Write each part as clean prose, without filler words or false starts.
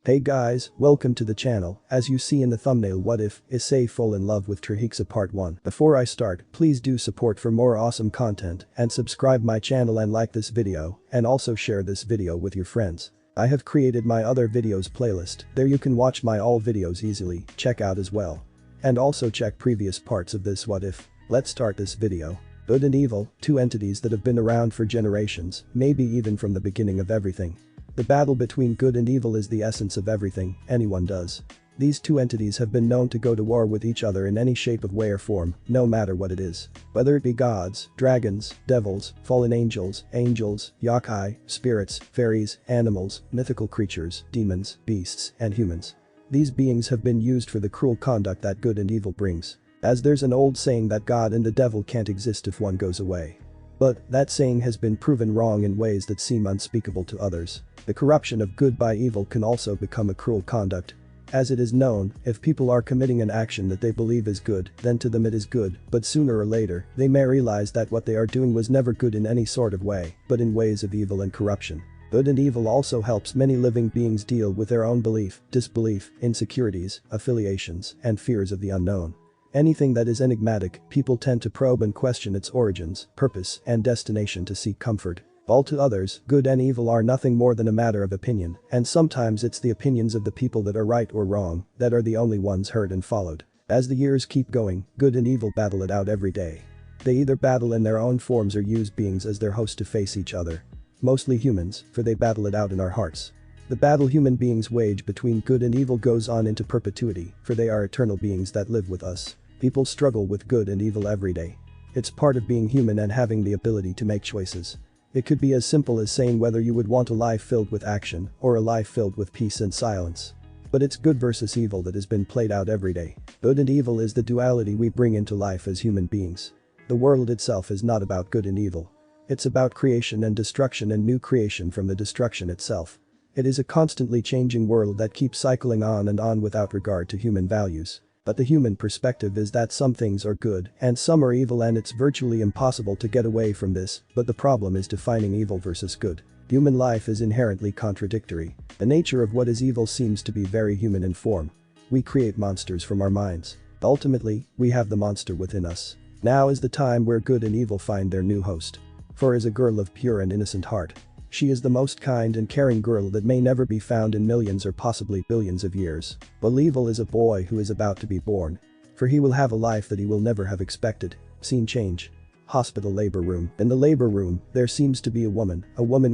Hey guys, welcome to the channel. As you see in the thumbnail, what if Issei fall in love with Trehixa part 1. Before I start, please do support for more awesome content and subscribe my channel and like this video and also share this video with your friends. I have created my other videos playlist, there you can watch my all videos easily, check out as well. And also check previous parts of this what if. Let's start this video. Good and evil, two entities that have been around for generations, maybe even from the beginning of everything. The battle between good and evil is the essence of everything anyone does. These two entities have been known to go to war with each other in any shape of way or form, no matter what it is. Whether it be gods, dragons, devils, fallen angels, yokai, spirits, fairies, animals, mythical creatures, demons, beasts, and humans. These beings have been used for the cruel conduct that good and evil brings. As there's an old saying that God and the devil can't exist if one goes away. But that saying has been proven wrong in ways that seem unspeakable to others. The corruption of good by evil can also become a cruel conduct. As it is known, if people are committing an action that they believe is good, then to them it is good, but sooner or later, they may realize that what they are doing was never good in any sort of way, but in ways of evil and corruption. Good and evil also helps many living beings deal with their own belief, disbelief, insecurities, affiliations, and fears of the unknown. Anything that is enigmatic, people tend to probe and question its origins, purpose, and destination to seek comfort. All to others, good and evil are nothing more than a matter of opinion, and sometimes it's the opinions of the people that are right or wrong that are the only ones heard and followed. As the years keep going, good and evil battle it out every day. They either battle in their own forms or use beings as their host to face each other. Mostly humans, for they battle it out in our hearts. The battle human beings wage between good and evil goes on into perpetuity, for they are eternal beings that live with us. People struggle with good and evil every day. It's part of being human and having the ability to make choices. It could be as simple as saying whether you would want a life filled with action or a life filled with peace and silence. But it's good versus evil that has been played out every day. Good and evil is the duality we bring into life as human beings. The world itself is not about good and evil. It's about creation and destruction and new creation from the destruction itself. It is a constantly changing world that keeps cycling on and on without regard to human values. But the human perspective is that some things are good and some are evil, and it's virtually impossible to get away from this, but the problem is defining evil versus good. Human life is inherently contradictory. The nature of what is evil seems to be very human in form. We create monsters from our minds. Ultimately, we have the monster within us. Now is the time where good and evil find their new host. For is a girl of pure and innocent heart. She is the most kind and caring girl that may never be found in millions or possibly billions of years. While evil is a boy who is about to be born. For he will have a life that he will never have expected. Scene change. Hospital labor room. In the labor room, there seems to be a woman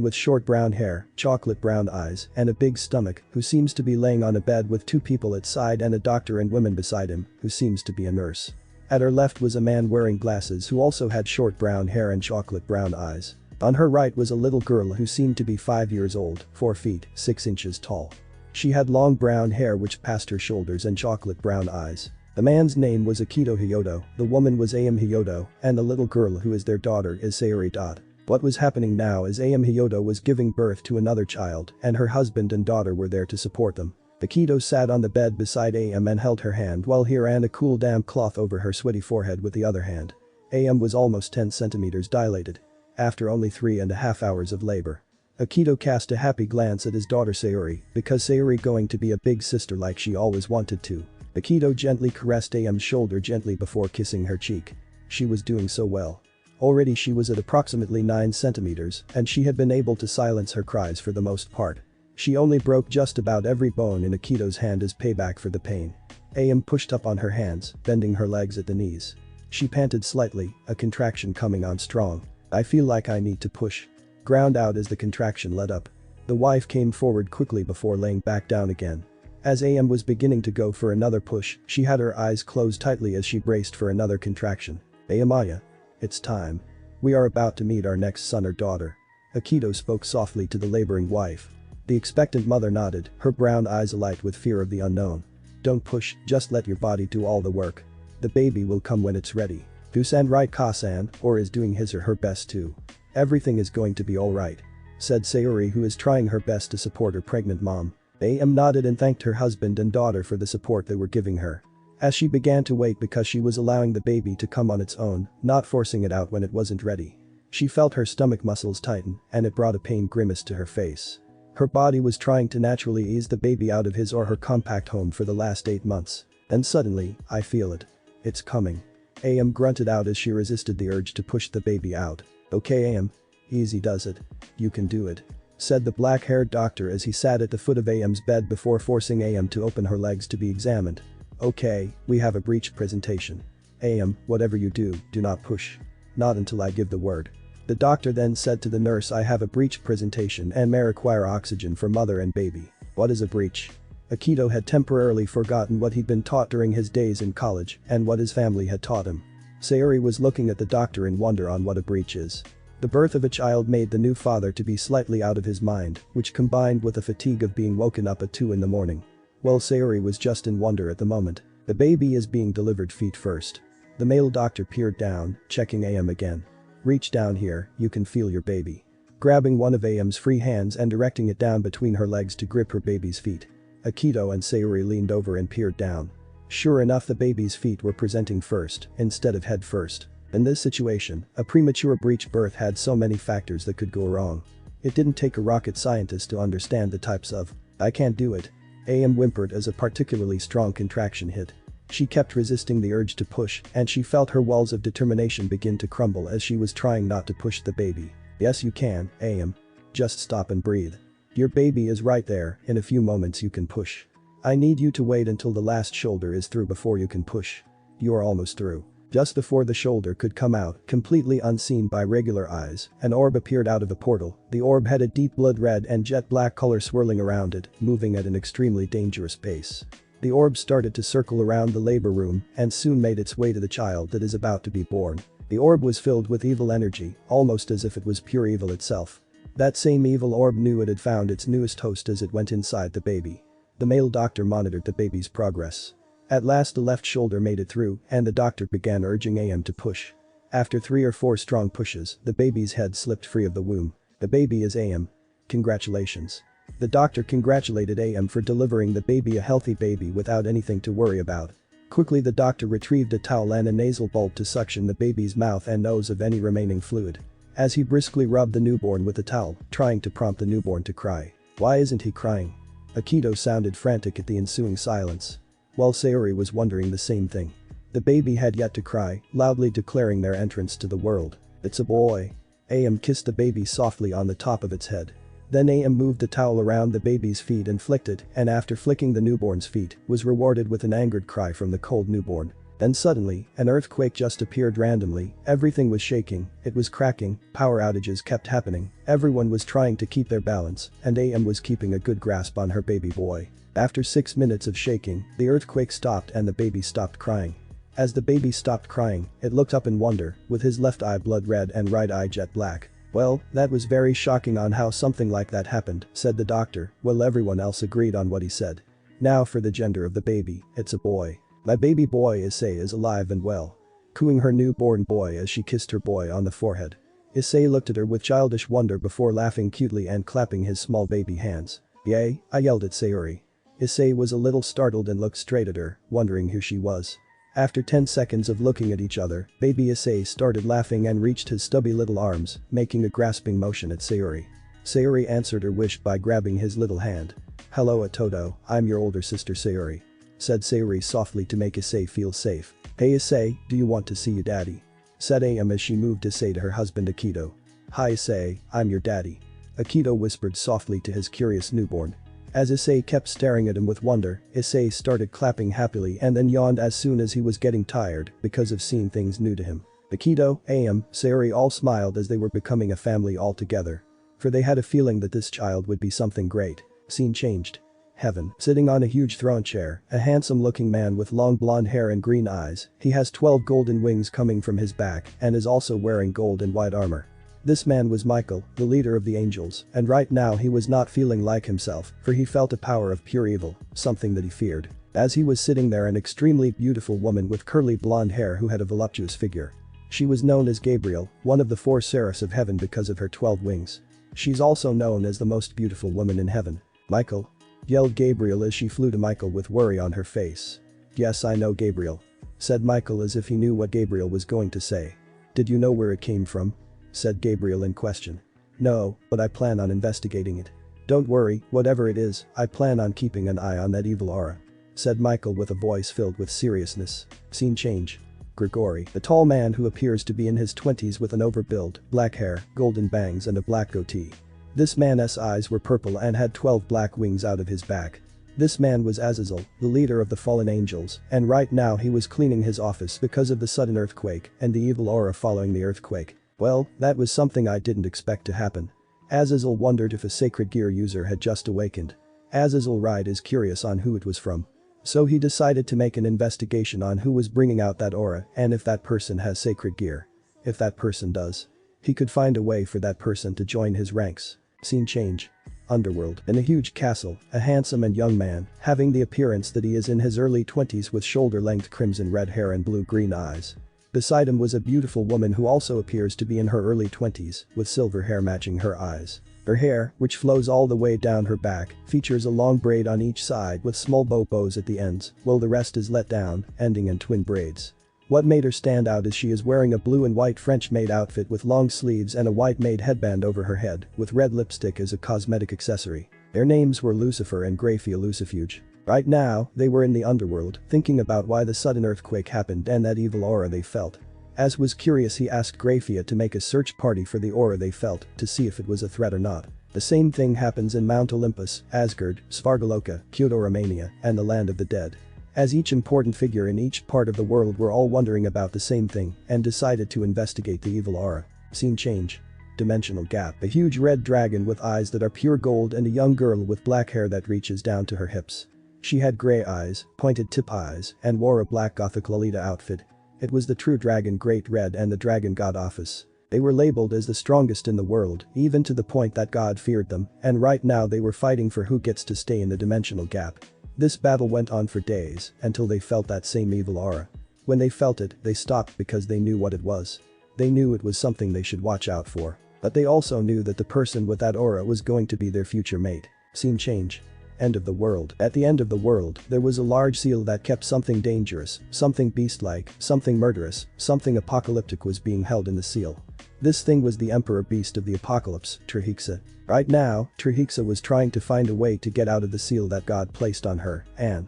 with short brown hair, chocolate brown eyes, and a big stomach, who seems to be laying on a bed with two people at side and a doctor and woman beside him, who seems to be a nurse. At her left was a man wearing glasses who also had short brown hair and chocolate brown eyes. On her right was a little girl who seemed to be 5 years old, 4 feet, 6 inches tall. She had long brown hair which passed her shoulders and chocolate brown eyes. The man's name was Akito Hyodo, the woman was Am Hyodo, and the little girl who is their daughter is Sayuri. What was happening now is Am Hyodo was giving birth to another child, and her husband and daughter were there to support them. Akito sat on the bed beside Am and held her hand while he ran a cool damp cloth over her sweaty forehead with the other hand. Am was almost 10 centimeters dilated. After only 3.5 hours of labor. Akito cast a happy glance at his daughter Sayuri, because Sayuri going to be a big sister like she always wanted to. Akito gently caressed Am's shoulder gently before kissing her cheek. She was doing so well. Already she was at approximately 9 centimeters, and she had been able to silence her cries for the most part. She only broke just about every bone in Akito's hand as payback for the pain. Am pushed up on her hands, bending her legs at the knees. She panted slightly, a contraction coming on strong. I feel like I need to push. Ground out as the contraction let up. The wife came forward quickly before laying back down again. As Am was beginning to go for another push, she had her eyes closed tightly as she braced for another contraction. Amaya. It's time. We are about to meet our next son or daughter. Akito spoke softly to the laboring wife. The expectant mother nodded, her brown eyes alight with fear of the unknown. Don't push, just let your body do all the work. The baby will come when it's ready. Dusan right Kasan, or is doing his or her best too. Everything is going to be alright. Said Sayuri, who is trying her best to support her pregnant mom. Am nodded and thanked her husband and daughter for the support they were giving her. As she began to wait because she was allowing the baby to come on its own, not forcing it out when it wasn't ready. She felt her stomach muscles tighten and it brought a pain grimace to her face. Her body was trying to naturally ease the baby out of his or her compact home for the last 8 months. Then suddenly, I feel it. It's coming. AM grunted out as she resisted the urge to push the baby out. Okay AM. Easy does it. You can do it. Said the black-haired doctor as he sat at the foot of AM's bed before forcing AM to open her legs to be examined. Okay, we have a breech presentation. AM, whatever you do, do not push. Not until I give the word. The doctor then said to the nurse, I have a breech presentation and may require oxygen for mother and baby. What is a breech? Akito had temporarily forgotten what he'd been taught during his days in college and what his family had taught him. Sayori was looking at the doctor in wonder on what a breech is. The birth of a child made the new father to be slightly out of his mind, which combined with the fatigue of being woken up at 2 in the morning. Well, Sayori was just in wonder at the moment. The baby is being delivered feet first. The male doctor peered down, checking AM again. Reach down here, you can feel your baby. Grabbing one of AM's free hands and directing it down between her legs to grip her baby's feet. Akito and Sayori leaned over and peered down. Sure enough, the baby's feet were presenting first, instead of head first. In this situation, a premature breech birth had so many factors that could go wrong. It didn't take a rocket scientist to understand the types of, I can't do it. AM whimpered as a particularly strong contraction hit. She kept resisting the urge to push and she felt her walls of determination begin to crumble as she was trying not to push the baby. Yes you can, AM. Just stop and breathe. Your baby is right there, in a few moments you can push. I need you to wait until the last shoulder is through before you can push. You are almost through. Just before the shoulder could come out, completely unseen by regular eyes, an orb appeared out of the portal. The orb had a deep blood red and jet black color swirling around it, moving at an extremely dangerous pace. The orb started to circle around the labor room and soon made its way to the child that is about to be born. The orb was filled with evil energy, almost as if it was pure evil itself. That same evil orb knew it had found its newest host as it went inside the baby. The male doctor monitored the baby's progress. At last the left shoulder made it through and the doctor began urging AM to push. After 3 or 4 strong pushes, the baby's head slipped free of the womb. The baby is AM. Congratulations. The doctor congratulated AM for delivering the baby, a healthy baby without anything to worry about. Quickly the doctor retrieved a towel and a nasal bulb to suction the baby's mouth and nose of any remaining fluid. As he briskly rubbed the newborn with the towel, trying to prompt the newborn to cry. Why isn't he crying? Akito sounded frantic at the ensuing silence. While Sayori was wondering the same thing. The baby had yet to cry, loudly declaring their entrance to the world. It's a boy. AM kissed the baby softly on the top of its head. Then AM moved the towel around the baby's feet and flicked it, and after flicking the newborn's feet, was rewarded with an angered cry from the cold newborn. Then suddenly, an earthquake just appeared randomly, everything was shaking, it was cracking, power outages kept happening, everyone was trying to keep their balance, and AM was keeping a good grasp on her baby boy. After 6 minutes of shaking, the earthquake stopped and the baby stopped crying. As the baby stopped crying, it looked up in wonder, with his left eye blood red and right eye jet black. Well, that was very shocking on how something like that happened, said the doctor, while everyone else agreed on what he said. Now for the gender of the baby, it's a boy. My baby boy Issei is alive and well. Cooing her newborn boy as she kissed her boy on the forehead. Issei looked at her with childish wonder before laughing cutely and clapping his small baby hands. Yay, I yelled at Sayori. Issei was a little startled and looked straight at her, wondering who she was. After 10 seconds of looking at each other, baby Issei started laughing and reached his stubby little arms, making a grasping motion at Sayori. Sayori answered her wish by grabbing his little hand. Hello Atoto, I'm your older sister Sayori. Said Sayori softly to make Issei feel safe. Hey Issei, do you want to see your daddy? Said AM as she moved Issei to her husband Akito. Hi Issei, I'm your daddy. Akito whispered softly to his curious newborn. As Issei kept staring at him with wonder, Issei started clapping happily and then yawned as soon as he was getting tired because of seeing things new to him. Akito, AM, Sayori all smiled as they were becoming a family all together. For they had a feeling that this child would be something great. Scene changed. Heaven, sitting on a huge throne chair, a handsome looking man with long blonde hair and green eyes, he has 12 golden wings coming from his back and is also wearing gold and white armor. This man was Michael, the leader of the angels, and right now he was not feeling like himself, for he felt a power of pure evil, something that he feared. As he was sitting there, an extremely beautiful woman with curly blonde hair who had a voluptuous figure. She was known as Gabriel, one of the 4 seraphs of heaven because of her 12 wings. She's also known as the most beautiful woman in heaven. Michael? Yelled Gabriel as she flew to Michael with worry on her face. Yes, I know Gabriel. Said Michael as if he knew what Gabriel was going to say. Did you know where it came from? Said Gabriel in question. No, but I plan on investigating it. "Don't worry, whatever it is, I plan on keeping an eye on that evil aura," said Michael with a voice filled with seriousness. Scene change. Grigori, a tall man who appears to be in his 20s with an overbuilt, black hair, golden bangs and a black goatee. This man's eyes were purple and had 12 black wings out of his back. This man was Azazel, the leader of the fallen angels, and right now he was cleaning his office because of the sudden earthquake and the evil aura following the earthquake. Well, that was something I didn't expect to happen. Azazel wondered if a sacred gear user had just awakened. Azazel is curious on who it was from. So he decided to make an investigation on who was bringing out that aura and if that person has sacred gear. If that person does, he could find a way for that person to join his ranks. Scene change. Underworld. In a huge castle, a handsome and young man, having the appearance that he is in his early 20s with shoulder-length crimson red hair and blue-green eyes. Beside him was a beautiful woman who also appears to be in her early 20s, with silver hair matching her eyes. Her hair, which flows all the way down her back, features a long braid on each side with small bows at the ends, while the rest is let down, ending in twin braids. What made her stand out is she is wearing a blue and white French-made outfit with long sleeves and a white-made headband over her head, with red lipstick as a cosmetic accessory. Their names were Lucifer and Graphia Lucifuge. Right now, they were in the underworld, thinking about why the sudden earthquake happened and that evil aura they felt. As was curious, he asked Graphia to make a search party for the aura they felt to see if it was a threat or not. The same thing happens in Mount Olympus, Asgard, Svargaloka, Kyoto, Romania, and the Land of the Dead. As each important figure in each part of the world were all wondering about the same thing and decided to investigate the evil aura. Scene change. Dimensional gap. A huge red dragon with eyes that are pure gold and a young girl with black hair that reaches down to her hips. She had grey eyes, pointed tip eyes, and wore a black gothic Lolita outfit. It was the true dragon Great Red and the Dragon God Office. They were labeled as the strongest in the world, even to the point that God feared them, and right now they were fighting for who gets to stay in the dimensional gap. This battle went on for days, until they felt that same evil aura. When they felt it, they stopped because they knew what it was. They knew it was something they should watch out for. But they also knew that the person with that aura was going to be their future mate. Scene change. End of the world. At the end of the world, there was a large seal that kept something dangerous, something beast-like, something murderous, something apocalyptic was being held in the seal. This thing was the Emperor Beast of the Apocalypse, Trehixa. Right now, Trehixa was trying to find a way to get out of the seal that God placed on her, and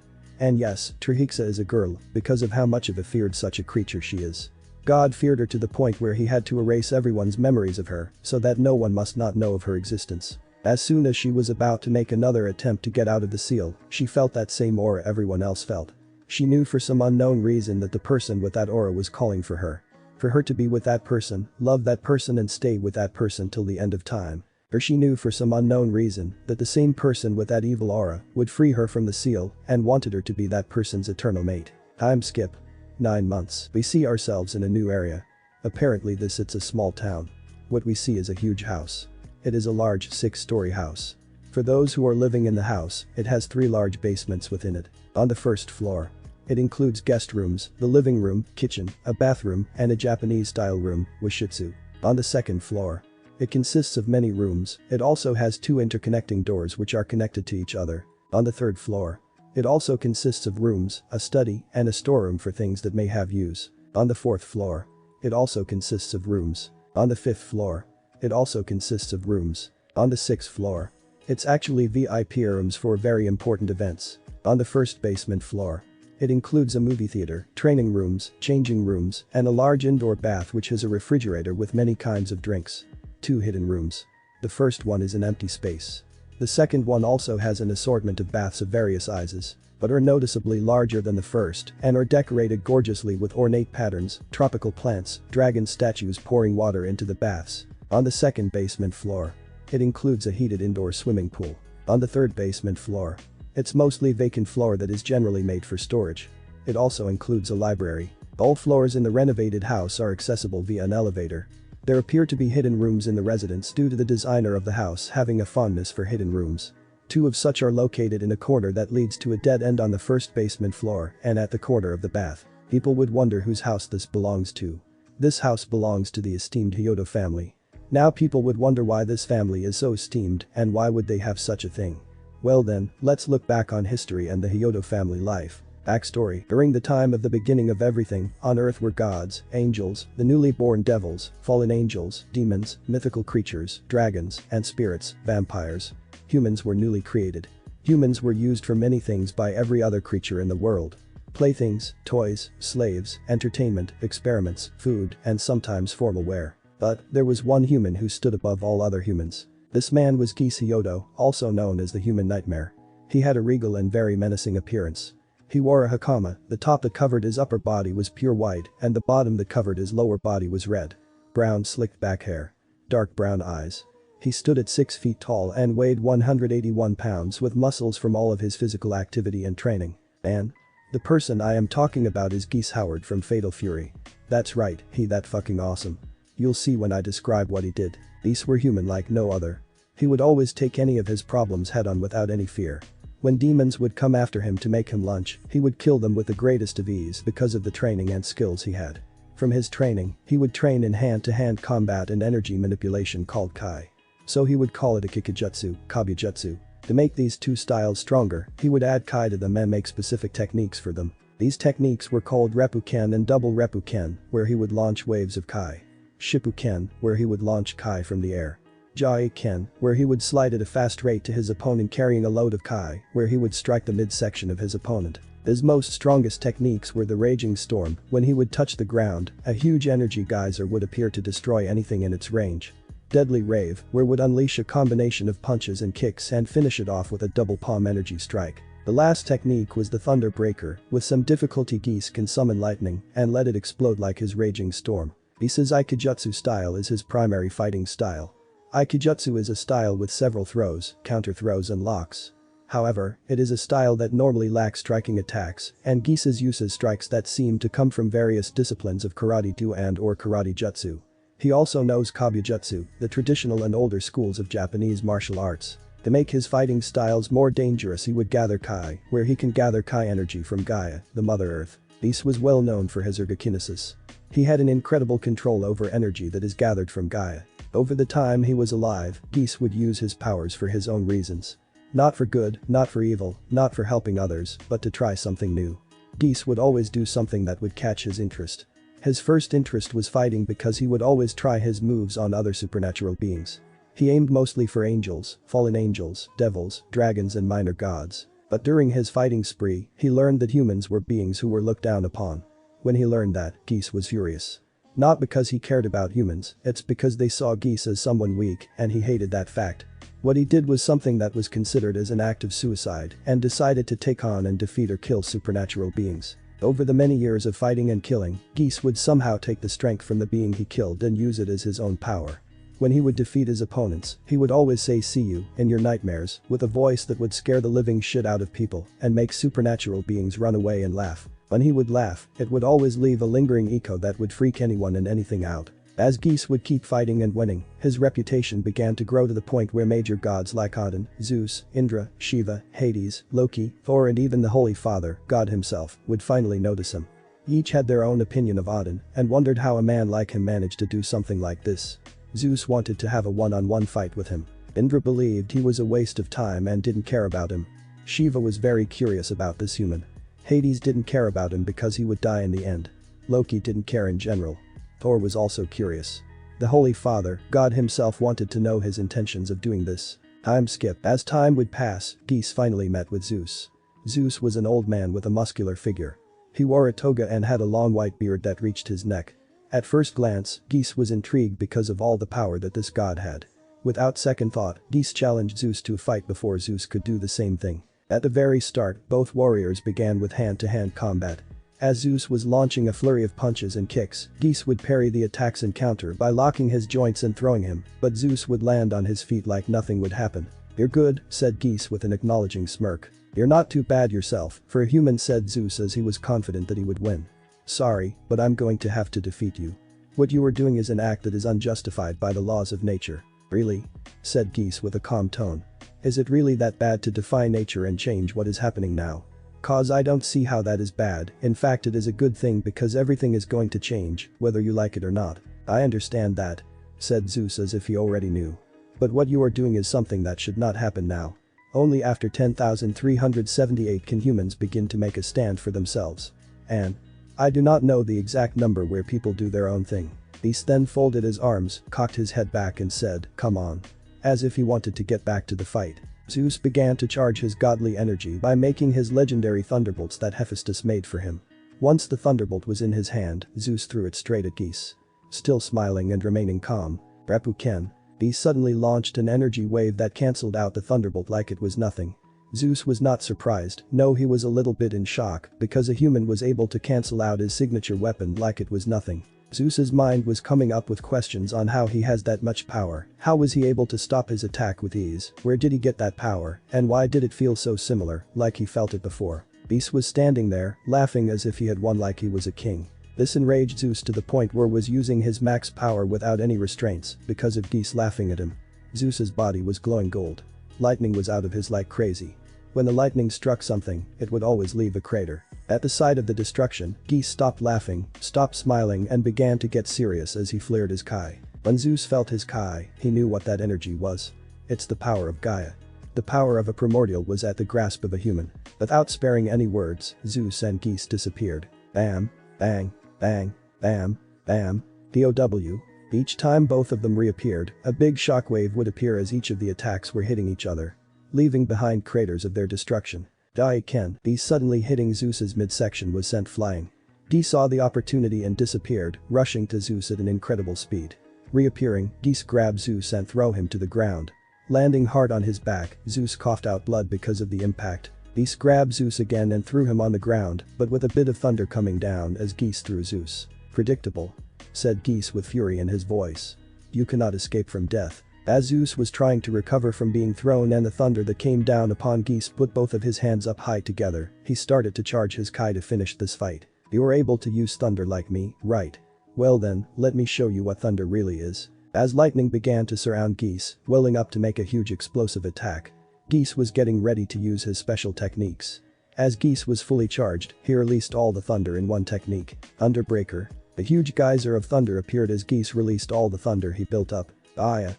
yes, Trehixa is a girl, because of how much of a feared such a creature she is. God feared her to the point where he had to erase everyone's memories of her, so that no one must not know of her existence. As soon as she was about to make another attempt to get out of the seal, she felt that same aura everyone else felt. She knew for some unknown reason that the person with that aura was calling for her. For her to be with that person, love that person and stay with that person till the end of time. Or she knew for some unknown reason that the same person with that evil aura would free her from the seal and wanted her to be that person's eternal mate. Time skip. 9 months. We see ourselves in a new area. Apparently it's a small town. What we see is a huge house. It is a large 6-story house. For those who are living in the house, it has 3 large basements within it. On the first floor, it includes guest rooms, the living room, kitchen, a bathroom, and a Japanese-style room with shitsu. On the second floor, it consists of many rooms. It also has 2 interconnecting doors which are connected to each other. On the third floor, it also consists of rooms, a study, and a storeroom for things that may have use. On the fourth floor, it also consists of rooms. On the fifth floor, it also consists of rooms. On the sixth floor, it's actually VIP rooms for very important events. On the first basement floor, it includes a movie theater, training rooms, changing rooms, and a large indoor bath which has a refrigerator with many kinds of drinks. 2 hidden rooms. The first one is an empty space. The second one also has an assortment of baths of various sizes, but are noticeably larger than the first and are decorated gorgeously with ornate patterns, tropical plants, dragon statues pouring water into the baths. On the second basement floor, it includes a heated indoor swimming pool. On the third basement floor, it's mostly vacant floor that is generally made for storage. It also includes a library. All floors in the renovated house are accessible via an elevator. There appear to be hidden rooms in the residence due to the designer of the house having a fondness for hidden rooms. 2 of such are located in a corner that leads to a dead end on the first basement floor and at the corner of the bath. People would wonder whose house this belongs to. This house belongs to the esteemed Hyodo family. Now people would wonder why this family is so esteemed and why would they have such a thing. Well then, let's look back on history and the Hyodo family life. Backstory: during the time of the beginning of everything, on earth were gods, angels, the newly born devils, fallen angels, demons, mythical creatures, dragons, and spirits, vampires. Humans were newly created. Humans were used for many things by every other creature in the world. Playthings, toys, slaves, entertainment, experiments, food, and sometimes formal wear. But there was one human who stood above all other humans. This man was Issei, also known as the Human Nightmare. He had a regal and very menacing appearance. He wore a hakama, the top that covered his upper body was pure white and the bottom that covered his lower body was red. Brown slicked back hair. Dark brown eyes. He stood at 6 feet tall and weighed 181 pounds with muscles from all of his physical activity and training. And the person I am talking about is Geese Howard from Fatal Fury. That's right, he that fucking awesome. You'll see when I describe what he did. These were human like no other. He would always take any of his problems head on without any fear. When demons would come after him to make him lunch, he would kill them with the greatest of ease because of the training and skills he had. From his training, he would train in hand-to-hand combat and energy manipulation called Kai. So he would call it a Kikijutsu, Kabyujutsu. To make these two styles stronger, he would add Kai to them and make specific techniques for them. These techniques were called Reppuken and Double Reppuken, where he would launch waves of Kai. Shippuken, where he would launch Kai from the air. Jai-ken, where he would slide at a fast rate to his opponent carrying a load of Kai, where he would strike the midsection of his opponent. His most strongest techniques were the Raging Storm, when he would touch the ground, a huge energy geyser would appear to destroy anything in its range. Deadly Rave, where would unleash a combination of punches and kicks and finish it off with a double palm energy strike. The last technique was the Thunder Breaker, with some difficulty Geese can summon lightning and let it explode like his Raging Storm. Geese's Aikijutsu style is his primary fighting style. Aikijutsu is a style with several throws, counter throws and locks. However, it is a style that normally lacks striking attacks, and Geese's uses strikes that seem to come from various disciplines of karate-do and/or karate-jutsu. He also knows Kabyujutsu, the traditional and older schools of Japanese martial arts. To make his fighting styles more dangerous, he would gather Kai, where he can gather Kai energy from Gaia, the Mother Earth. Geese was well known for his ergokinesis. He had an incredible control over energy that is gathered from Gaia. Over the time he was alive, Geese would use his powers for his own reasons. Not for good, not for evil, not for helping others, but to try something new. Geese would always do something that would catch his interest. His first interest was fighting because he would always try his moves on other supernatural beings. He aimed mostly for angels, fallen angels, devils, dragons and minor gods. But during his fighting spree, he learned that humans were beings who were looked down upon. When he learned that, Geese was furious. Not because he cared about humans, it's because they saw Geese as someone weak and he hated that fact. What he did was something that was considered as an act of suicide and decided to take on and defeat or kill supernatural beings. Over the many years of fighting and killing, Geese would somehow take the strength from the being he killed and use it as his own power. When he would defeat his opponents, he would always say "see you" in your nightmares with a voice that would scare the living shit out of people and make supernatural beings run away and laugh. When he would laugh, it would always leave a lingering echo that would freak anyone and anything out. As Geese would keep fighting and winning, his reputation began to grow to the point where major gods like Odin, Zeus, Indra, Shiva, Hades, Loki, Thor and even the Holy Father, God himself, would finally notice him. Each had their own opinion of Odin and wondered how a man like him managed to do something like this. Zeus wanted to have a one-on-one fight with him. Indra believed he was a waste of time and didn't care about him. Shiva was very curious about this human. Hades didn't care about him because he would die in the end. Loki didn't care in general. Thor was also curious. The Holy Father, God himself, wanted to know his intentions of doing this. Time skip. As time would pass, Geese finally met with Zeus. Zeus was an old man with a muscular figure. He wore a toga and had a long white beard that reached his neck. At first glance, Geese was intrigued because of all the power that this god had. Without second thought, Geese challenged Zeus to a fight before Zeus could do the same thing. At the very start, both warriors began with hand-to-hand combat. As Zeus was launching a flurry of punches and kicks, Geese would parry the attacks and counter by locking his joints and throwing him, but Zeus would land on his feet like nothing would happen. "You're good," said Geese with an acknowledging smirk. "You're not too bad yourself, for a human," said Zeus as he was confident that he would win. "Sorry, but I'm going to have to defeat you. What you are doing is an act that is unjustified by the laws of nature." "Really?" said Geese with a calm tone. "Is it really that bad to defy nature and change what is happening now? Cause I don't see how that is bad. In fact, it is a good thing because everything is going to change, whether you like it or not." "I understand that," said Zeus as if he already knew. "But what you are doing is something that should not happen now. Only after 10,378 can humans begin to make a stand for themselves. And I do not know the exact number where people do their own thing. Issei then folded his arms, cocked his head back and said, "Come on." As if he wanted to get back to the fight. Zeus began to charge his godly energy by making his legendary thunderbolts that Hephaestus made for him. Once the thunderbolt was in his hand, Zeus threw it straight at Issei. Still smiling and remaining calm, Repuken. Issei suddenly launched an energy wave that cancelled out the thunderbolt like it was nothing. Zeus was not surprised, no, he was a little bit in shock because a human was able to cancel out his signature weapon like it was nothing. Zeus's mind was coming up with questions on how he has that much power, how was he able to stop his attack with ease, where did he get that power, and why did it feel so similar, like he felt it before. Issei was standing there, laughing as if he had won like he was a king. This enraged Zeus to the point where was using his max power without any restraints because of Issei laughing at him. Zeus's body was glowing gold. Lightning was out of his like crazy. When the lightning struck something, it would always leave a crater. At the sight of the destruction, Issei stopped laughing, stopped smiling and began to get serious as he flared his Kai. When Zeus felt his Kai, he knew what that energy was. It's the power of Gaia. The power of a primordial was at the grasp of a human. Without sparing any words, Zeus and Issei disappeared. Bam, bang, bang, bam, bam, POW. Each time both of them reappeared, a big shockwave would appear as each of the attacks were hitting each other, leaving behind craters of their destruction. Issei suddenly hitting Zeus's midsection was sent flying. Issei saw the opportunity and disappeared, rushing to Zeus at an incredible speed. Reappearing, Issei grabbed Zeus and threw him to the ground. Landing hard on his back, Zeus coughed out blood because of the impact. Issei grabbed Zeus again and threw him on the ground, but with a bit of thunder coming down as Issei threw Zeus. "Predictable," said Issei with fury in his voice. "You cannot escape from death." As Zeus was trying to recover from being thrown and the thunder that came down upon Issei put both of his hands up high together, he started to charge his Kai to finish this fight. "You're able to use thunder like me, right? Well then, let me show you what thunder really is." As lightning began to surround Issei, welling up to make a huge explosive attack. Issei was getting ready to use his special techniques. As Issei was fully charged, he released all the thunder in one technique. Underbreaker. A huge geyser of thunder appeared as Issei released all the thunder he built up.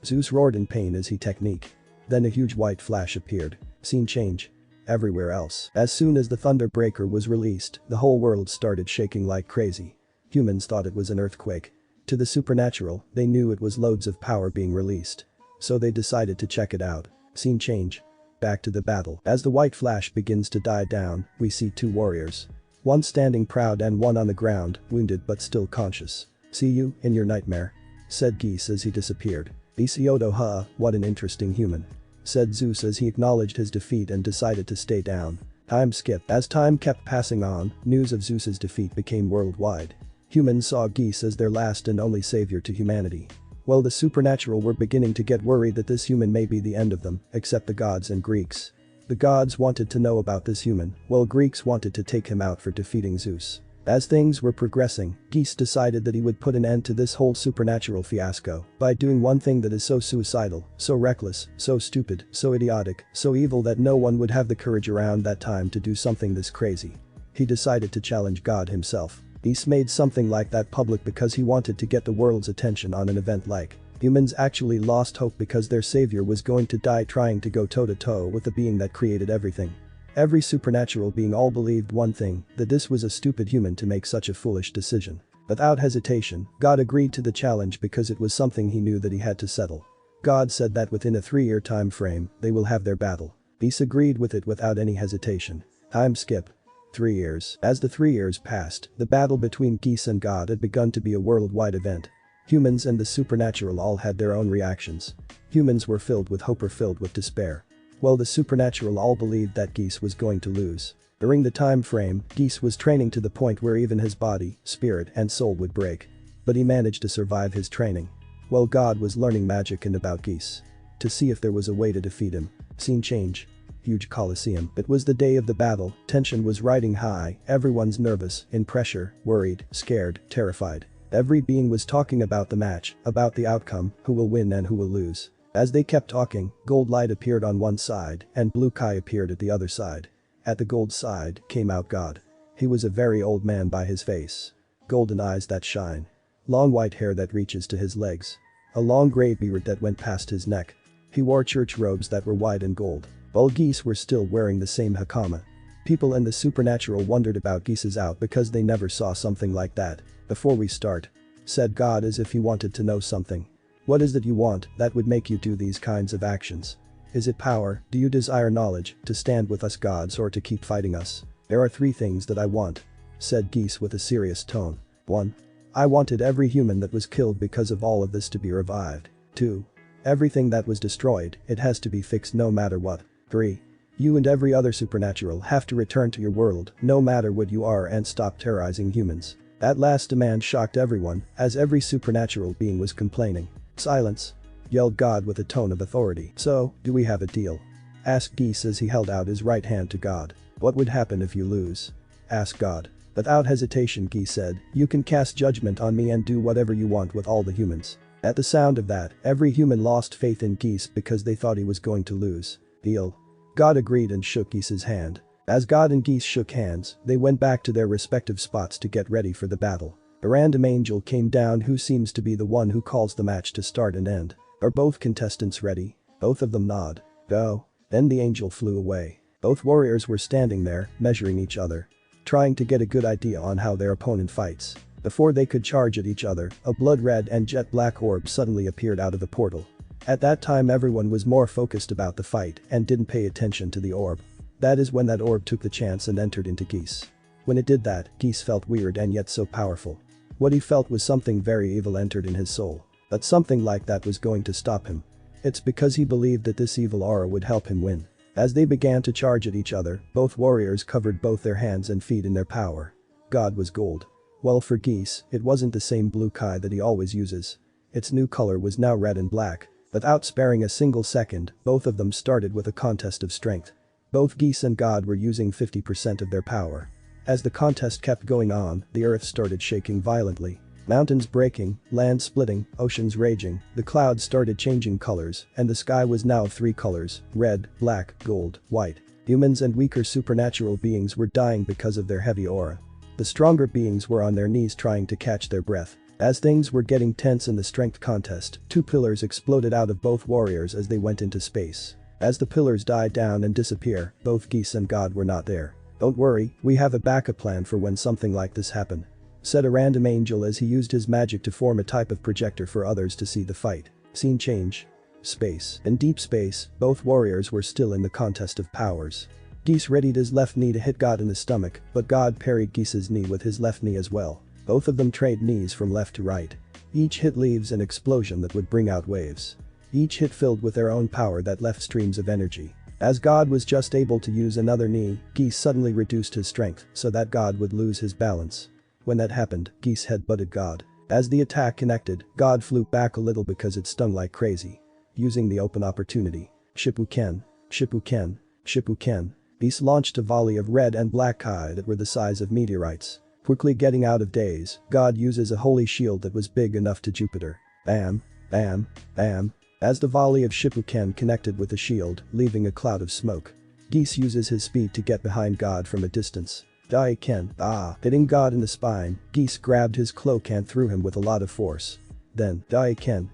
Zeus roared in pain as he technique. Then a huge white flash appeared. Scene change. Everywhere else. As soon as the thunder breaker was released, the whole world started shaking like crazy. Humans thought it was an earthquake. To the supernatural, they knew it was loads of power being released. So they decided to check it out. Scene change. Back to the battle. As the white flash begins to die down, we see two warriors. One standing proud and one on the ground, wounded but still conscious. "See you in your nightmare," said Issei as he disappeared. "Issei, what an interesting human," said Zeus as he acknowledged his defeat and decided to stay down. Time skip. As time kept passing on, news of Zeus's defeat became worldwide. Humans saw Issei as their last and only savior to humanity. While the supernatural were beginning to get worried that this human may be the end of them, except the gods and Greeks. The gods wanted to know about this human, while Greeks wanted to take him out for defeating Zeus. As things were progressing, Issei decided that he would put an end to this whole supernatural fiasco by doing one thing that is so suicidal, so reckless, so stupid, so idiotic, so evil that no one would have the courage around that time to do something this crazy. He decided to challenge God himself. Issei made something like that public because he wanted to get the world's attention on an event like. Humans actually lost hope because their savior was going to die trying to go toe-to-toe with the being that created everything. Every supernatural being all believed one thing, that this was a stupid human to make such a foolish decision. Without hesitation, God agreed to the challenge because it was something he knew that he had to settle. God said that within a 3-year time frame, they will have their battle. Issei agreed with it without any hesitation. Time skip. 3 years. As the 3 years passed, the battle between Issei and God had begun to be a worldwide event. Humans and the supernatural all had their own reactions. Humans were filled with hope or filled with despair. While the supernatural all believed that Issei was going to lose. During the time frame, Issei was training to the point where even his body, spirit and soul would break. But he managed to survive his training. While God was learning magic and about Issei. To see if there was a way to defeat him. Scene change. Huge coliseum. It was the day of the battle, tension was riding high, everyone's nervous, in pressure, worried, scared, terrified. Every being was talking about the match, about the outcome, who will win and who will lose. As they kept talking, gold light appeared on one side and blue Kai appeared at the other side. At the gold side came out God. He was a very old man by his face. Golden eyes that shine. Long white hair that reaches to his legs. A long grey beard that went past his neck. He wore church robes that were white and gold. All geese were still wearing the same hakama. People in the supernatural wondered about Geese's out because they never saw something like that. "Before we start," said God as if he wanted to know something. "What is it you want that would make you do these kinds of actions? Is it power? Do you desire knowledge, to stand with us gods or to keep fighting us?" "There are 3 things that I want," said Geese with a serious tone. 1. I wanted every human that was killed because of all of this to be revived. 2. Everything that was destroyed, it has to be fixed no matter what. 3. You and every other supernatural have to return to your world, no matter what you are, and stop terrorizing humans. That last demand shocked everyone, as every supernatural being was complaining. "Silence!" yelled God with a tone of authority. "So, do we have a deal?" asked Geese as he held out his right hand to God. "What would happen if you lose?" asked God. Without hesitation, Geese said, "You can cast judgment on me and do whatever you want with all the humans." At the sound of that, every human lost faith in Geese because they thought he was going to lose. "Deal." God agreed and shook Geese's hand. As God and Geese shook hands, they went back to their respective spots to get ready for the battle. A random angel came down who seems to be the one who calls the match to start and end. "Are both contestants ready?" Both of them nod. "Go." Then the angel flew away. Both warriors were standing there, measuring each other, trying to get a good idea on how their opponent fights. Before they could charge at each other, a blood-red and jet-black orb suddenly appeared out of the portal. At that time everyone was more focused about the fight and didn't pay attention to the orb. That is when that orb took the chance and entered into Geese. When it did that, Geese felt weird and yet so powerful. What he felt was something very evil entered in his soul. But something like that was going to stop him. It's because he believed that this evil aura would help him win. As they began to charge at each other, both warriors covered both their hands and feet in their power. God was gold. Well, for Geese, it wasn't the same blue Kai that he always uses. Its new color was now red and black. Without sparing a single second, both of them started with a contest of strength. Both Geese and God were using 50% of their power. As the contest kept going on, the earth started shaking violently. Mountains breaking, land splitting, oceans raging, the clouds started changing colors, and the sky was now 3 colors: red, black, gold, white. Humans and weaker supernatural beings were dying because of their heavy aura. The stronger beings were on their knees trying to catch their breath. As things were getting tense in the strength contest, 2 pillars exploded out of both warriors as they went into space. As the pillars died down and disappear, both Geese and God were not there. "Don't worry, we have a backup plan for when something like this happened," said a random angel as he used his magic to form a type of projector for others to see the fight. Scene change. Space. In deep space, both warriors were still in the contest of powers. Geese readied his left knee to hit God in the stomach, but God parried Geese's knee with his left knee as well. Both of them traded knees from left to right. Each hit leaves an explosion that would bring out waves. Each hit filled with their own power that left streams of energy. As God was just able to use another knee, Geese suddenly reduced his strength so that God would lose his balance. When that happened, Geese headbutted God. As the attack connected, God flew back a little because it stung like crazy. Using the open opportunity. Shippuken. Shippuken. Shippuken. Geese launched a volley of red and black Kai that were the size of meteorites. Quickly getting out of daze, God uses a holy shield that was big enough to Jupiter. Bam. Bam. Bam. As the volley of Shippuken connected with the shield, leaving a cloud of smoke. Geese uses his speed to get behind God from a distance. Daiken. Hitting God in the spine, Geese grabbed his cloak and threw him with a lot of force. Then, Daiken.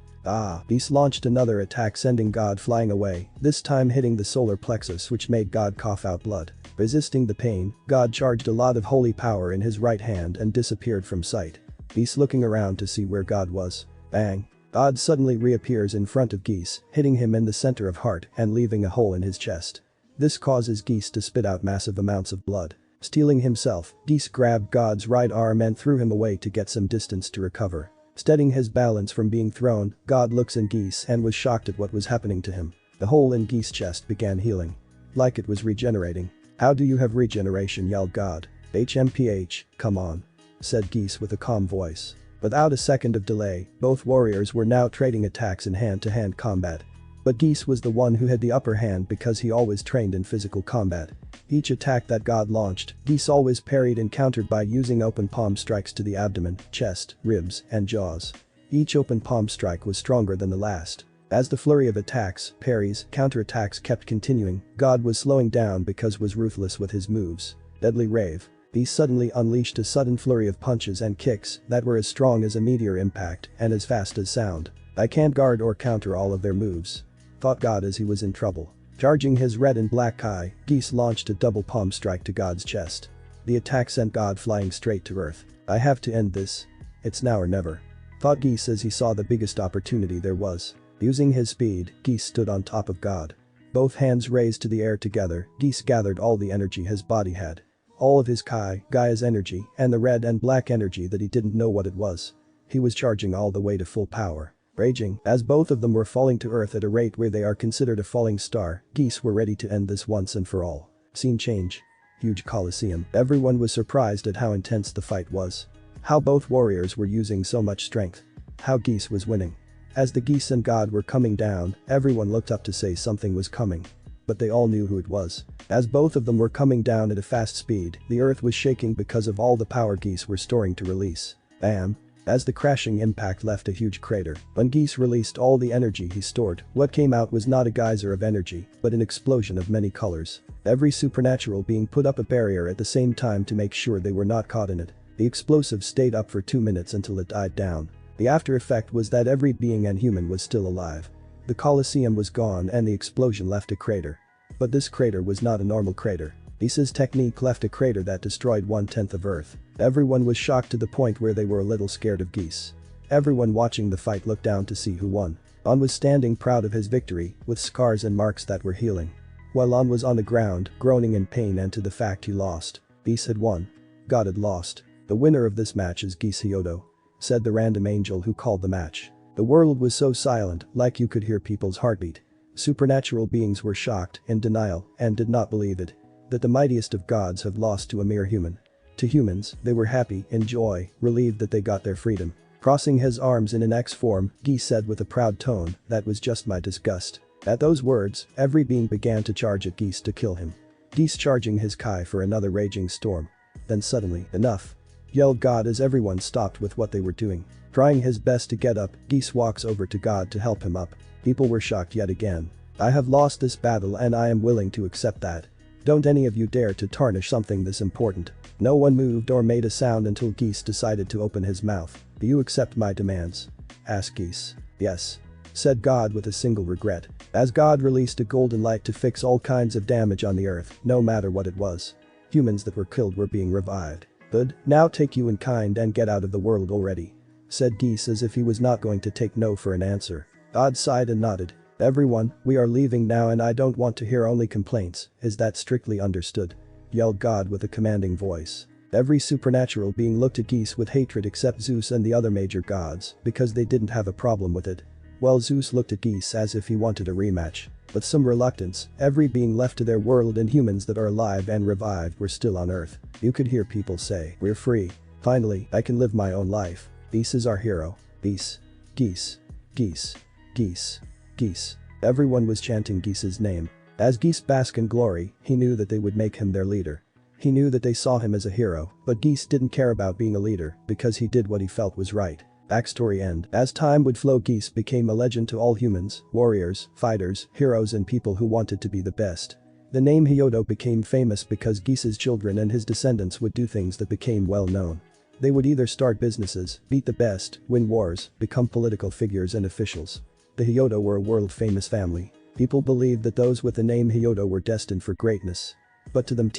Geese launched another attack sending God flying away, this time hitting the solar plexus which made God cough out blood. Resisting the pain, God charged a lot of holy power in his right hand and disappeared from sight. Geese looking around to see where God was. Bang. God suddenly reappears in front of Geese, hitting him in the center of heart and leaving a hole in his chest. This causes Geese to spit out massive amounts of blood. Stealing himself, Geese grabbed God's right arm and threw him away to get some distance to recover. Steadying his balance from being thrown, God looks in Geese and was shocked at what was happening to him. The hole in Geese's chest began healing. Like it was regenerating. "How do you have regeneration?" yelled God. "HMPH, come on," said Geese with a calm voice. Without a second of delay, both warriors were now trading attacks in hand-to-hand combat. But Geese was the one who had the upper hand because he always trained in physical combat. Each attack that God launched, Geese always parried and countered by using open palm strikes to the abdomen, chest, ribs, and jaws. Each open palm strike was stronger than the last. As the flurry of attacks, parries, counterattacks kept continuing, God was slowing down because was ruthless with his moves. Deadly Rave. He suddenly unleashed a sudden flurry of punches and kicks that were as strong as a meteor impact and as fast as sound. "I can't guard or counter all of their moves," thought God as he was in trouble. Charging his red and black Kai, Geese launched a double palm strike to God's chest. The attack sent God flying straight to earth. "I have to end this. It's now or never," thought Geese as he saw the biggest opportunity there was. Using his speed, Geese stood on top of God. Both hands raised to the air together, Geese gathered all the energy his body had. All of his Kai, Gaia's energy, and the red and black energy that he didn't know what it was. He was charging all the way to full power. Raging, as both of them were falling to earth at a rate where they are considered a falling star, Geese were ready to end this once and for all. Scene change. Huge coliseum. Everyone was surprised at how intense the fight was. How both warriors were using so much strength. How Geese was winning. As the Geese and God were coming down, everyone looked up to say something was coming. But they all knew who it was. As both of them were coming down at a fast speed, the earth was shaking because of all the power Geese were storing to release. Bam! As the crashing impact left a huge crater, when Geese released all the energy he stored, what came out was not a geyser of energy, but an explosion of many colors. Every supernatural being put up a barrier at the same time to make sure they were not caught in it. The explosive stayed up for 2 minutes until it died down. The after effect was that every being and human was still alive. The Colosseum was gone and the explosion left a crater. But this crater was not a normal crater. Issei's technique left a crater that destroyed 1/10 of Earth. Everyone was shocked to the point where they were a little scared of Geese. Everyone watching the fight looked down to see who won. On was standing proud of his victory, with scars and marks that were healing. While On was on the ground, groaning in pain and to the fact he lost. Geese had won. God had lost. "The winner of this match is Geese Hyodo," said the random angel who called the match. The world was so silent, like you could hear people's heartbeat. Supernatural beings were shocked, in denial, and did not believe it. That the mightiest of gods have lost to a mere human. To humans, they were happy, in joy, relieved that they got their freedom. Crossing his arms in an X form, Geese said with a proud tone, "That was just my disgust." At those words, every being began to charge at Geese to kill him. Geese charging his Kai for another raging storm. Then suddenly, "Enough!" yelled God as everyone stopped with what they were doing. Trying his best to get up, Geese walks over to God to help him up. People were shocked yet again. "I have lost this battle and I am willing to accept that. Don't any of you dare to tarnish something this important." No one moved or made a sound until Geese decided to open his mouth. "Do you accept my demands?" asked Geese. "Yes," said God with a single regret. As God released a golden light to fix all kinds of damage on the earth, no matter what it was. Humans that were killed were being revived. "Good, now take you in kind and get out of the world already," said Geese as if he was not going to take no for an answer. God sighed and nodded. "Everyone, we are leaving now and I don't want to hear only complaints, is that strictly understood?" yelled God with a commanding voice. Every supernatural being looked at Geese with hatred except Zeus and the other major gods, because they didn't have a problem with it. Well, Zeus looked at Geese as if he wanted a rematch. With some reluctance, every being left to their world and humans that are alive and revived were still on Earth. You could hear people say, "We're free. Finally, I can live my own life. Geese is our hero. Geese. Geese. Geese. Geese. Geese." Everyone was chanting Geese's name. As Geese basked in glory, he knew that they would make him their leader. He knew that they saw him as a hero, but Geese didn't care about being a leader because he did what he felt was right. Backstory end. As time would flow, Geese became a legend to all humans, warriors, fighters, heroes and people who wanted to be the best. The name Hyodo became famous because Geese's children and his descendants would do things that became well known. They would either start businesses, beat the best, win wars, become political figures and officials. The Hyodo were a world-famous family. People believed that those with the name Hyodo were destined for greatness. But to them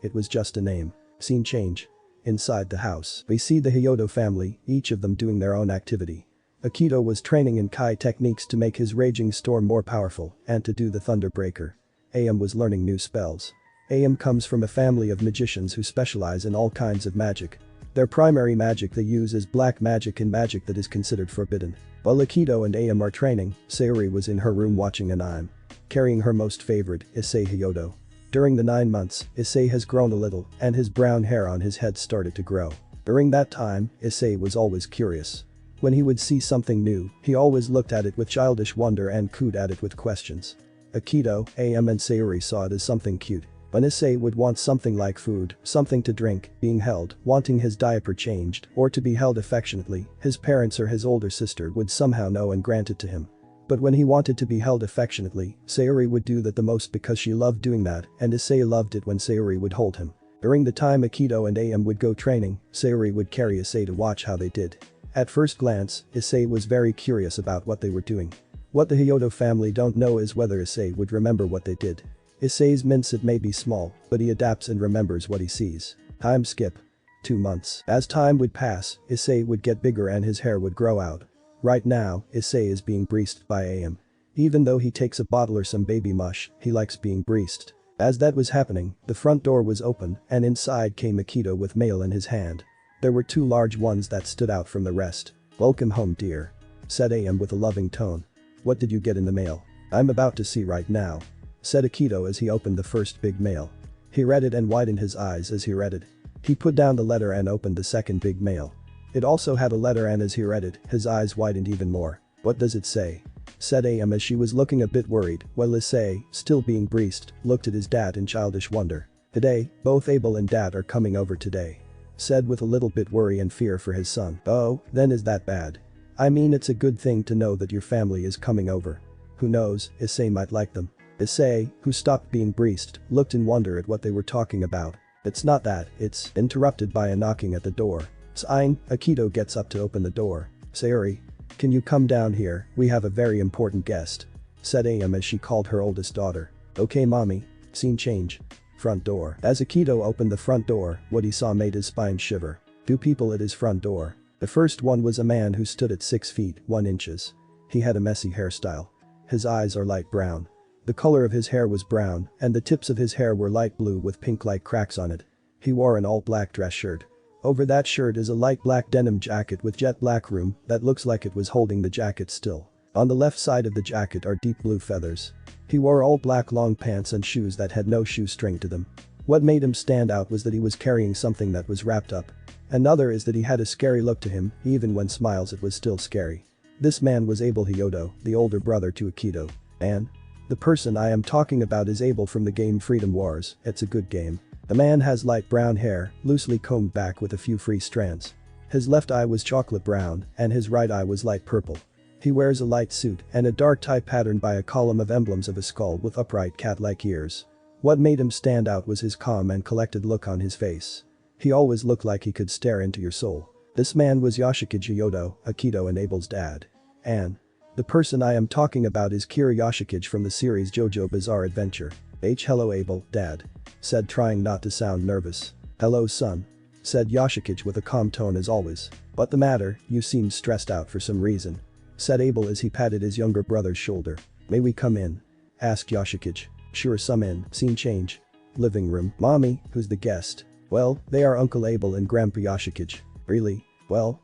it was just a name. Scene change. Inside the house, we see the Hyodo family, each of them doing their own activity. Akito was training in Kai techniques to make his raging storm more powerful and to do the Thunderbreaker. Am was learning new spells. Am comes from a family of magicians who specialize in all kinds of magic. Their primary magic they use is black magic and magic that is considered forbidden. While Akito and Am are training, Sayori was in her room watching anime. Carrying her most favorite, Issei Hyodo. During the 9 months, Issei has grown a little and his brown hair on his head started to grow. During that time, Issei was always curious. When he would see something new, he always looked at it with childish wonder and cooed at it with questions. Akito, Am and Sayori saw it as something cute. When Issei would want something like food, something to drink, being held, wanting his diaper changed, or to be held affectionately, his parents or his older sister would somehow know and grant it to him. But when he wanted to be held affectionately, Sayori would do that the most because she loved doing that and Issei loved it when Sayori would hold him. During the time Akito and Am would go training, Sayori would carry Issei to watch how they did. At first glance, Issei was very curious about what they were doing. What the Hyodo family don't know is whether Issei would remember what they did. Issei's mindset may be small, but he adapts and remembers what he sees. Time skip. 2 months. As time would pass, Issei would get bigger and his hair would grow out. Right now, Issei is being breached by Am. Even though he takes a bottle or some baby mush, he likes being breached. As that was happening, the front door was open and inside came Akito with mail in his hand. There were 2 large ones that stood out from the rest. "Welcome home, dear," said Am with a loving tone. "What did you get in the mail?" "I'm about to see right now," said Akito as he opened the first big mail. He read it and widened his eyes as he read it. He put down the letter and opened the second big mail. It also had a letter and as he read it, his eyes widened even more. "What does it say?" said Am as she was looking a bit worried, while Issei, still being breached, looked at his dad in childish wonder. "Today, both Abel and Dad are coming over today," said with a little bit worry and fear for his son. "Oh, then is that bad? I mean it's a good thing to know that your family is coming over. Who knows, Issei might like them." Issei, who stopped being breached, looked in wonder at what they were talking about. "It's not that, it's," interrupted by a knocking at the door. "Sign." Akito gets up to open the door. "Sayori, can you come down here, we have a very important guest," said Am as she called her oldest daughter. "Okay mommy." Scene change. Front door. As Akito opened the front door, what he saw made his spine shiver. 2 people at his front door. The first one was a man who stood at 6 feet 1 inches. He had a messy hairstyle. His eyes are light brown. The color of his hair was brown and the tips of his hair were light blue with pink-like cracks on it. He wore an all-black dress shirt. Over that shirt is a light black denim jacket with jet black rim that looks like it was holding the jacket still. On the left side of the jacket are deep blue feathers. He wore all black long pants and shoes that had no shoestring to them. What made him stand out was that he was carrying something that was wrapped up. Another is that he had a scary look to him, even when smiles it was still scary. This man was Abel Hyodo, the older brother to Akito. And the person I am talking about is Abel from the game Freedom Wars. It's a good game. The man has light brown hair, loosely combed back with a few free strands. His left eye was chocolate brown and his right eye was light purple. He wears a light suit and a dark tie patterned by a column of emblems of a skull with upright cat-like ears. What made him stand out was his calm and collected look on his face. He always looked like he could stare into your soul. This man was Yoshikage Hyodo, Akito and Abel's dad. And the person I am talking about is Kira Yoshikage from the series JoJo Bizarre Adventure. Hello Abel, Dad," said trying not to sound nervous. "Hello son," said Yoshikage with a calm tone as always. "What the matter, you seemed stressed out for some reason," said Abel as he patted his younger brother's shoulder. "May we come in?" asked Yoshikage. "Sure some in." Scene change. Living room. "Mommy, who's the guest?" "Well, they are Uncle Abel and Grandpa Yoshikage." "Really? Well.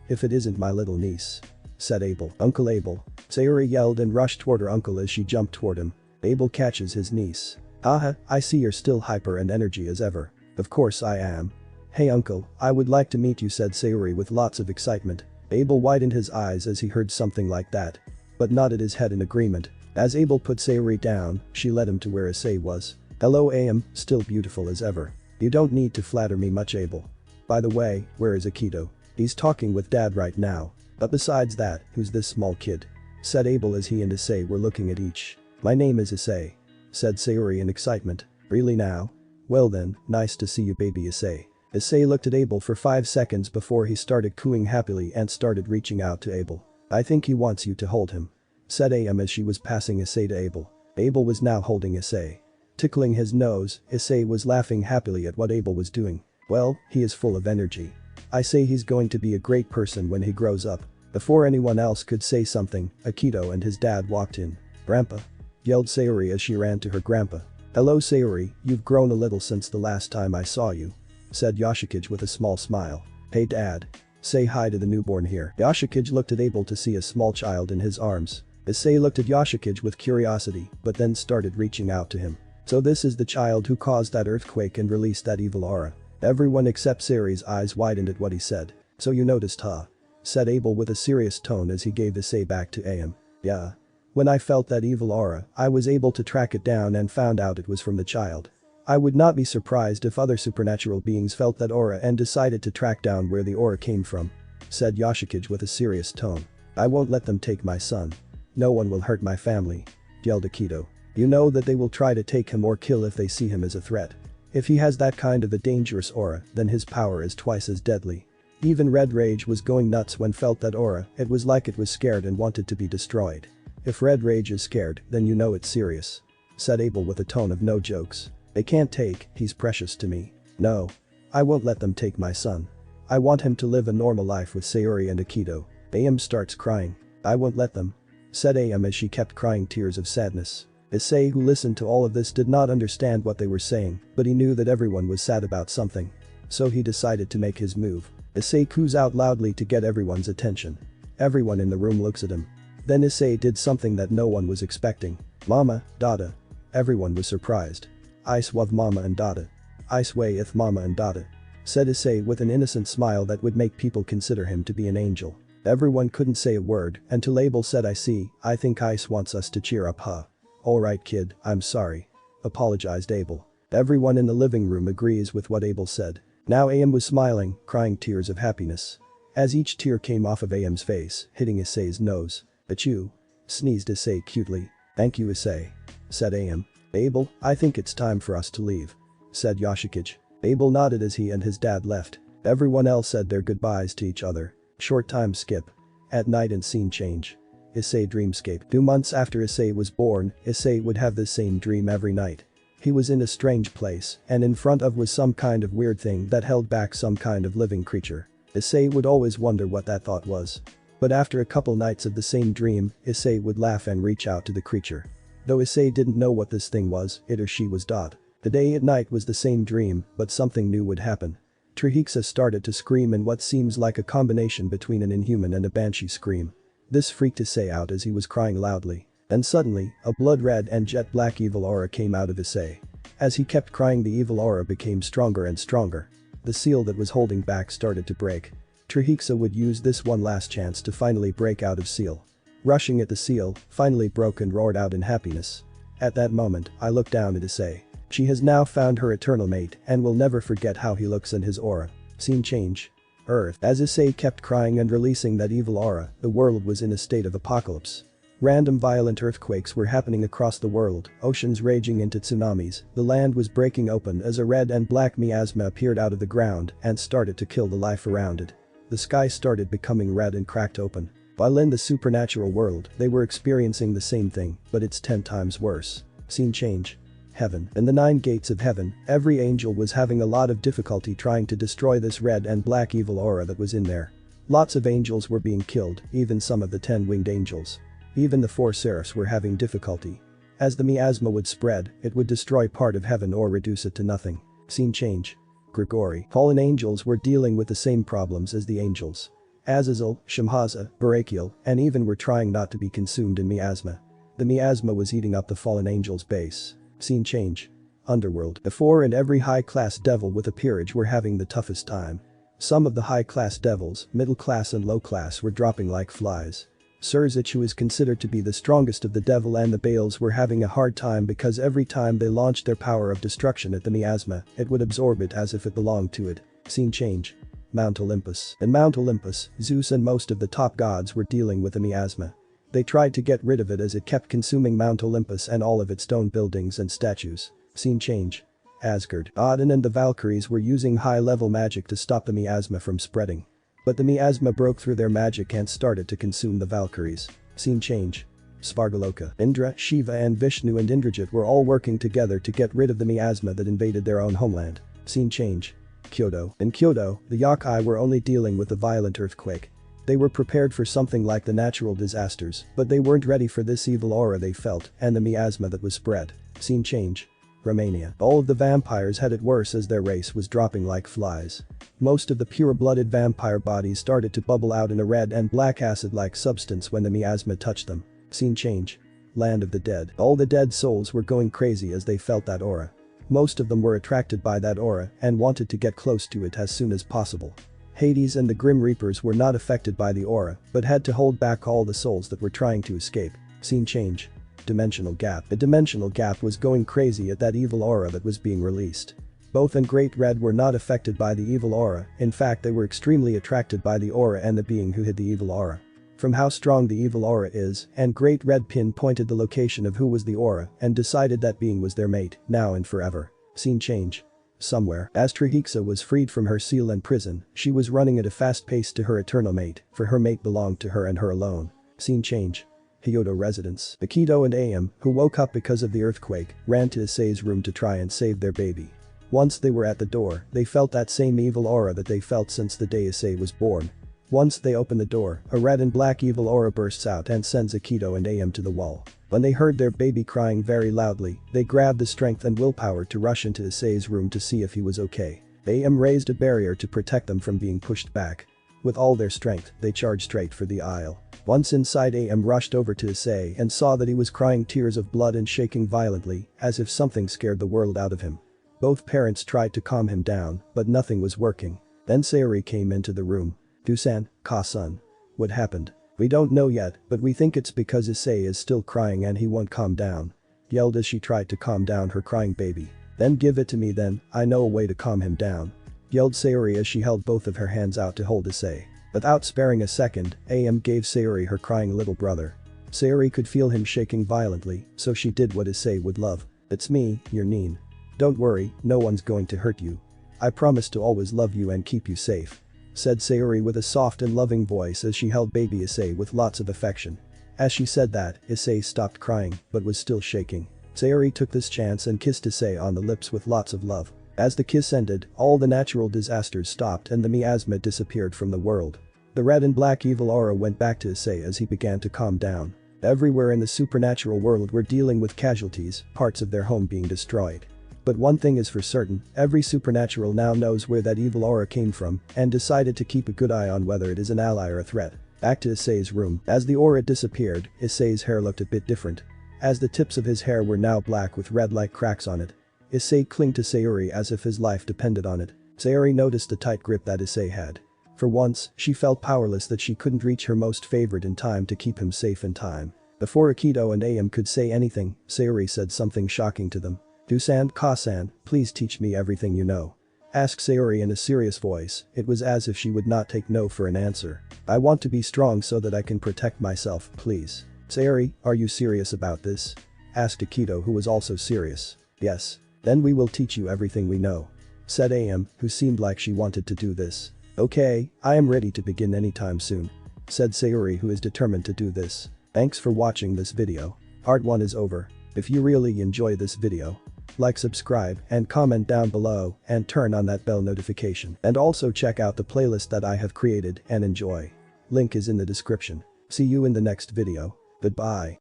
If it isn't my little niece," said Abel. "Uncle Abel." Sayori yelled and rushed toward her uncle as she jumped toward him. Abel catches his niece. "Haha, I see you're still hyper and energy as ever." "Of course I am." "Hey uncle, I would like to meet you," said Sayori with lots of excitement. Abel widened his eyes as he heard something like that, but nodded his head in agreement. As Abel put Sayori down, she led him to where Issei was. "Hello Am, still beautiful as ever. You don't need to flatter me much Abel. By the way, where is Akito?" "He's talking with Dad right now. But besides that, who's this small kid?" said Abel as he and Issei were looking at each. "My name is Issei," said Sayori in excitement. "Really now? Well then, nice to see you baby Issei." Issei looked at Abel for 5 seconds before he started cooing happily and started reaching out to Abel. "I think he wants you to hold him," said Am as she was passing Issei to Abel. Abel was now holding Issei. Tickling his nose, Issei was laughing happily at what Abel was doing. "Well, he is full of energy. I say he's going to be a great person when he grows up." Before anyone else could say something, Akito and his dad walked in. "Grandpa," yelled Sayori as she ran to her grandpa. "Hello Sayori, you've grown a little since the last time I saw you," said Yoshikage with a small smile. "Hey dad. Say hi to the newborn here." Yoshikage looked at Abel to see a small child in his arms. Issei looked at Yoshikage with curiosity but then started reaching out to him. "So this is the child who caused that earthquake and released that evil aura." Everyone except Sayori's eyes widened at what he said. "So you noticed huh?" said Abel with a serious tone as he gave Issei back to Am. "Yeah. When I felt that evil aura, I was able to track it down and found out it was from the child. I would not be surprised if other supernatural beings felt that aura and decided to track down where the aura came from," said Yoshikage with a serious tone. "I won't let them take my son. No one will hurt my family," yelled Akito. "You know that they will try to take him or kill if they see him as a threat. If he has that kind of a dangerous aura, then his power is twice as deadly." Even Red Rage was going nuts when felt that aura, it was like it was scared and wanted to be destroyed. If Red Rage is scared, then you know it's serious," said Abel with a tone of no jokes. "They can't take, he's precious to me. No. I won't let them take my son. I want him to live a normal life with Sayuri and Akito." Am starts crying. "I won't let them," said Am as she kept crying tears of sadness. Issei, who listened to all of this, did not understand what they were saying, but he knew that everyone was sad about something. So he decided to make his move. Issei coos out loudly to get everyone's attention. Everyone in the room looks at him. Then Issei did something that no one was expecting. "Mama, Dada." Everyone was surprised. "I swav Mama and Dada. I swayeth Mama and Dada," said Issei with an innocent smile that would make people consider him to be an angel. Everyone couldn't say a word until Abel said, "I see, I think Ice wants us to cheer up, huh?" "Alright kid, I'm sorry," apologized Abel. Everyone in the living room agrees with what Abel said. Now Am was smiling, crying tears of happiness. As each tear came off of Am's face, hitting Issei's nose. "Achoo," sneezed Issei cutely. "Thank you Issei," said Am. "Abel, I think it's time for us to leave," said Yoshikage. Abel nodded as he and his dad left. Everyone else said their goodbyes to each other. Short time skip. At night and scene change. Issei dreamscape. 2 months after Issei was born, Issei would have the same dream every night. He was in a strange place, and in front of was some kind of weird thing that held back some kind of living creature. Issei would always wonder what that thought was. But after a couple nights of the same dream, Issei would laugh and reach out to the creature. Though Issei didn't know what this thing was, it or she was dot. The day and night was the same dream, but something new would happen. Trehixa started to scream in what seems like a combination between an inhuman and a banshee scream. This freaked Issei out as he was crying loudly. Then suddenly, a blood-red and jet-black evil aura came out of Issei. As he kept crying, the evil aura became stronger and stronger. The seal that was holding back started to break. Trehixa would use this one last chance to finally break out of seal. Rushing at the seal, finally broke and roared out in happiness. At that moment, I looked down at Issei. She has now found her eternal mate and will never forget how he looks and his aura. Scene change. Earth. As Issei kept crying and releasing that evil aura, the world was in a state of apocalypse. Random violent earthquakes were happening across the world, oceans raging into tsunamis, the land was breaking open as a red and black miasma appeared out of the ground and started to kill the life around it. The sky started becoming red and cracked open. While in the supernatural world, they were experiencing the same thing, but it's 10 times worse. Scene change. Heaven. In the 9 gates of heaven, every angel was having a lot of difficulty trying to destroy this red and black evil aura that was in there. Lots of angels were being killed, even some of the 10 winged angels. Even the 4 seraphs were having difficulty. As the miasma would spread, it would destroy part of heaven or reduce it to nothing. Scene change. Grigori. Fallen angels were dealing with the same problems as the angels. Azazel, Shemhaza, Barakiel, and even were trying not to be consumed in miasma. The miasma was eating up the fallen angels' base. Scene change. Underworld. The 4 and every high-class devil with a peerage were having the toughest time. Some of the high-class devils, middle-class and low-class were dropping like flies. Surzich, who is considered to be the strongest of the devil and the Baals, were having a hard time because every time they launched their power of destruction at the miasma, it would absorb it as if it belonged to it. Scene change. Mount Olympus. In Mount Olympus, Zeus and most of the top gods were dealing with the miasma. They tried to get rid of it as it kept consuming Mount Olympus and all of its stone buildings and statues. Scene change. Asgard. Odin and the Valkyries were using high-level magic to stop the miasma from spreading. But the miasma broke through their magic and started to consume the Valkyries. Scene change. Svargaloka. Indra, Shiva and Vishnu and Indrajit were all working together to get rid of the miasma that invaded their own homeland. Scene change. Kyoto. In Kyoto, the yokai were only dealing with a violent earthquake. They were prepared for something like the natural disasters, but they weren't ready for this evil aura they felt and the miasma that was spread. Scene change. Romania. All of the vampires had it worse as their race was dropping like flies. Most of the pure-blooded vampire bodies started to bubble out in a red and black acid-like substance when the miasma touched them. Scene change. Land of the dead. All the dead souls were going crazy as they felt that aura. Most of them were attracted by that aura and wanted to get close to it as soon as possible. Hades and the Grim Reapers were not affected by the aura, but had to hold back all the souls that were trying to escape. Scene change. Dimensional gap. The dimensional gap was going crazy at that evil aura that was being released. Both and Great Red were not affected by the evil aura, in fact they were extremely attracted by the aura and the being who hid the evil aura. From how strong the evil aura is, and Great Red pinpointed the location of who was the aura and decided that being was their mate, now and forever. Scene change. Somewhere, as Trehixa was freed from her seal and prison, she was running at a fast pace to her eternal mate, for her mate belonged to her and her alone. Scene change. Hyodo residence. Akito and Am, who woke up because of the earthquake, ran to Issei's room to try and save their baby. Once they were at the door, they felt that same evil aura that they felt since the day Issei was born. Once they open the door, a red and black evil aura bursts out and sends Akito and Am to the wall. When they heard their baby crying very loudly, they grabbed the strength and willpower to rush into Issei's room to see if he was okay. Am raised a barrier to protect them from being pushed back. With all their strength, they charged straight for the aisle. Once inside, Am rushed over to Issei and saw that he was crying tears of blood and shaking violently, as if something scared the world out of him. Both parents tried to calm him down, but nothing was working. Then Sayori came into the room. "Dusan, Ka-san. What happened?" "We don't know yet, but we think it's because Issei is still crying and he won't calm down," yelled as she tried to calm down her crying baby. "Then give it to me then, I know a way to calm him down," yelled Sayori as she held both of her hands out to hold Issei. Without sparing a second, Am gave Sayori her crying little brother. Sayori could feel him shaking violently, so she did what Issei would love. "It's me, your Nin. Don't worry, no one's going to hurt you. I promise to always love you and keep you safe," said Sayori with a soft and loving voice as she held baby Issei with lots of affection. As she said that, Issei stopped crying, but was still shaking. Sayori took this chance and kissed Issei on the lips with lots of love. As the kiss ended, all the natural disasters stopped and the miasma disappeared from the world. The red and black evil aura went back to Issei as he began to calm down. Everywhere in the supernatural world were dealing with casualties, parts of their home being destroyed. But one thing is for certain, every supernatural now knows where that evil aura came from and decided to keep a good eye on whether it is an ally or a threat. Back to Issei's room. As the aura disappeared, Issei's hair looked a bit different. As the tips of his hair were now black with red-like cracks on it. Issei clung to Sayori as if his life depended on it. Sayori noticed the tight grip that Issei had. For once, she felt powerless that she couldn't reach her most favorite in time to keep him safe in time. Before Akito and Am could say anything, Sayori said something shocking to them. "Dusan, Ka-san, please teach me everything you know," asked Sayori in a serious voice. It was as if she would not take no for an answer. "I want to be strong so that I can protect myself, please." "Sayori, are you serious about this?" asked Akito, who was also serious. "Yes. Then we will teach you everything we know," said Am, who seemed like she wanted to do this. "Okay, I am ready to begin anytime soon," said Sayori, who is determined to do this. Thanks for watching this video. Part 1 is over. If you really enjoy this video, like, subscribe, and comment down below, and turn on that bell notification. And also check out the playlist that I have created and enjoy. Link is in the description. See you in the next video. Goodbye.